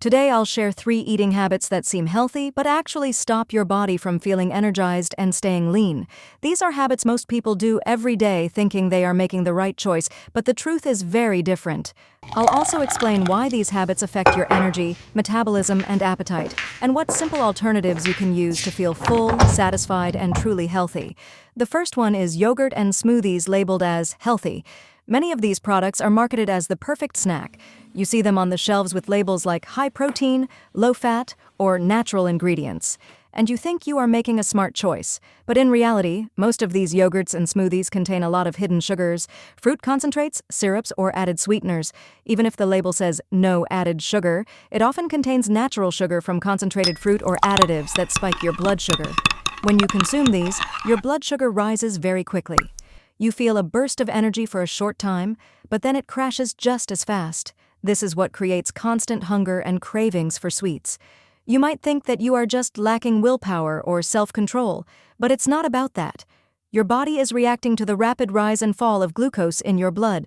Today I'll share 3 eating habits that seem healthy but actually stop your body from feeling energized and staying lean. These are habits most people do every day thinking they are making the right choice, but the truth is very different. I'll also explain why these habits affect your energy, metabolism, and appetite, and what simple alternatives you can use to feel full, satisfied, and truly healthy. The first one is yogurt and smoothies labeled as healthy. Many of these products are marketed as the perfect snack. You see them on the shelves with labels like high protein, low fat, or natural ingredients. And you think you are making a smart choice. But in reality, most of these yogurts and smoothies contain a lot of hidden sugars, fruit concentrates, syrups, or added sweeteners. Even if the label says no added sugar, it often contains natural sugar from concentrated fruit or additives that spike your blood sugar. When you consume these, your blood sugar rises very quickly. You feel a burst of energy for a short time, but then it crashes just as fast. This is what creates constant hunger and cravings for sweets. You might think that you are just lacking willpower or self-control, but it's not about that. Your body is reacting to the rapid rise and fall of glucose in your blood.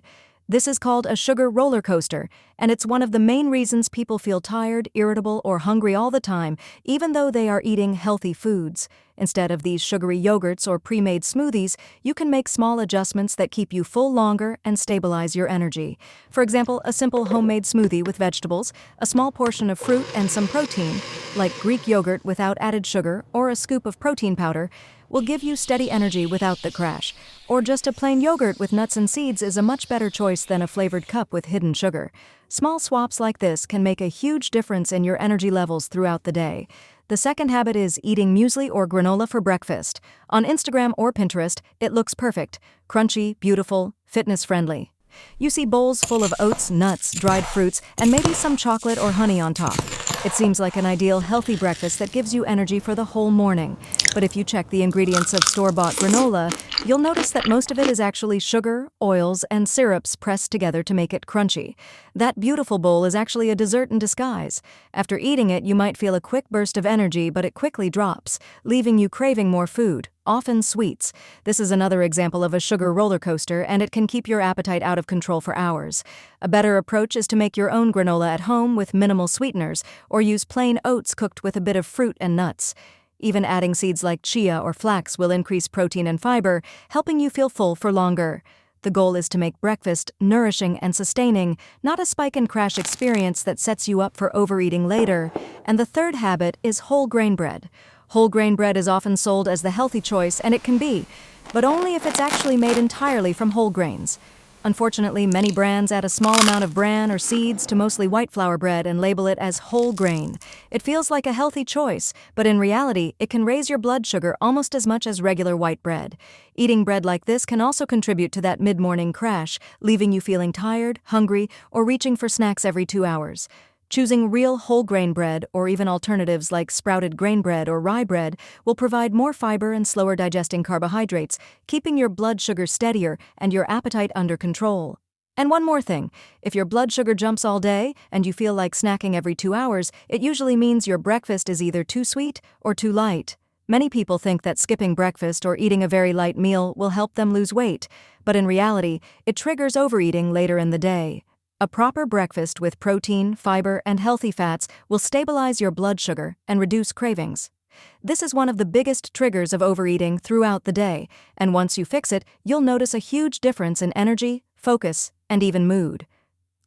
This is called a sugar roller coaster, and it's one of the main reasons people feel tired, irritable, or hungry all the time, even though they are eating healthy foods. Instead of these sugary yogurts or pre-made smoothies, you can make small adjustments that keep you full longer and stabilize your energy. For example, a simple homemade smoothie with vegetables, a small portion of fruit, and some protein, like Greek yogurt without added sugar or a scoop of protein powder, will give you steady energy without the crash. Or just a plain yogurt with nuts and seeds is a much better choice than a flavored cup with hidden sugar. Small swaps like this can make a huge difference in your energy levels throughout the day. The second habit is eating musli or granola for breakfast. On Instagram or Pinterest, it looks perfect, crunchy, beautiful, fitness-friendly. You see bowls full of oats, nuts, dried fruits, and maybe some chocolate or honey on top. It seems like an ideal healthy breakfast that gives you energy for the whole morning. But if you check the ingredients of store-bought granola, you'll notice that most of it is actually sugar, oils, and syrups pressed together to make it crunchy. That beautiful bowl is actually a dessert in disguise. After eating it, you might feel a quick burst of energy, but it quickly drops, leaving you craving more food, often sweets. This is another example of a sugar roller coaster, and it can keep your appetite out of control for hours. A better approach is to make your own granola at home with minimal sweeteners, or use plain oats cooked with a bit of fruit and nuts. Even adding seeds like chia or flax will increase protein and fiber, helping you feel full for longer. The goal is to make breakfast nourishing and sustaining, not a spike and crash experience that sets you up for overeating later. And the third habit is whole grain bread. Whole grain bread is often sold as the healthy choice, and it can be, but only if it's actually made entirely from whole grains. Unfortunately, many brands add a small amount of bran or seeds to mostly white flour bread and label it as whole grain. It feels like a healthy choice, but in reality, it can raise your blood sugar almost as much as regular white bread. Eating bread like this can also contribute to that mid-morning crash, leaving you feeling tired, hungry, or reaching for snacks every 2 hours. Choosing real whole grain bread, or even alternatives like sprouted grain bread or rye bread, will provide more fiber and slower digesting carbohydrates, keeping your blood sugar steadier and your appetite under control. And one more thing, if your blood sugar jumps all day and you feel like snacking every 2 hours, it usually means your breakfast is either too sweet or too light. Many people think that skipping breakfast or eating a very light meal will help them lose weight, but in reality, it triggers overeating later in the day. A proper breakfast with protein, fiber, and healthy fats will stabilize your blood sugar and reduce cravings. This is one of the biggest triggers of overeating throughout the day, and once you fix it, you'll notice a huge difference in energy, focus, and even mood.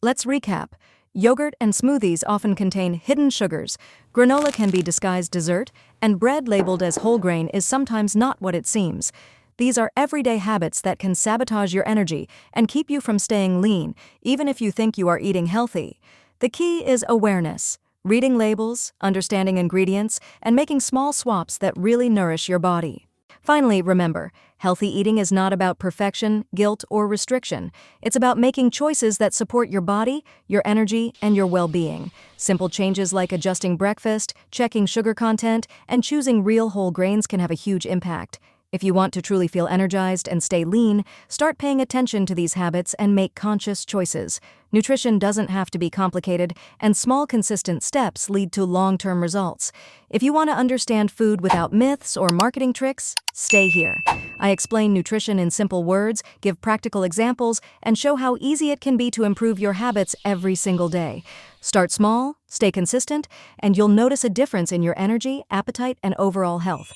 Let's recap. Yogurt and smoothies often contain hidden sugars, granola can be disguised dessert, and bread labeled as whole grain is sometimes not what it seems. These are everyday habits that can sabotage your energy and keep you from staying lean, even if you think you are eating healthy. The key is awareness, reading labels, understanding ingredients, and making small swaps that really nourish your body. Finally, remember, healthy eating is not about perfection, guilt, or restriction. It's about making choices that support your body, your energy, and your well-being. Simple changes like adjusting breakfast, checking sugar content, and choosing real whole grains can have a huge impact. If you want to truly feel energized and stay lean, start paying attention to these habits and make conscious choices. Nutrition doesn't have to be complicated, and small, consistent steps lead to long-term results. If you want to understand food without myths or marketing tricks, stay here. I explain nutrition in simple words, give practical examples, and show how easy it can be to improve your habits every single day. Start small, stay consistent, and you'll notice a difference in your energy, appetite, and overall health.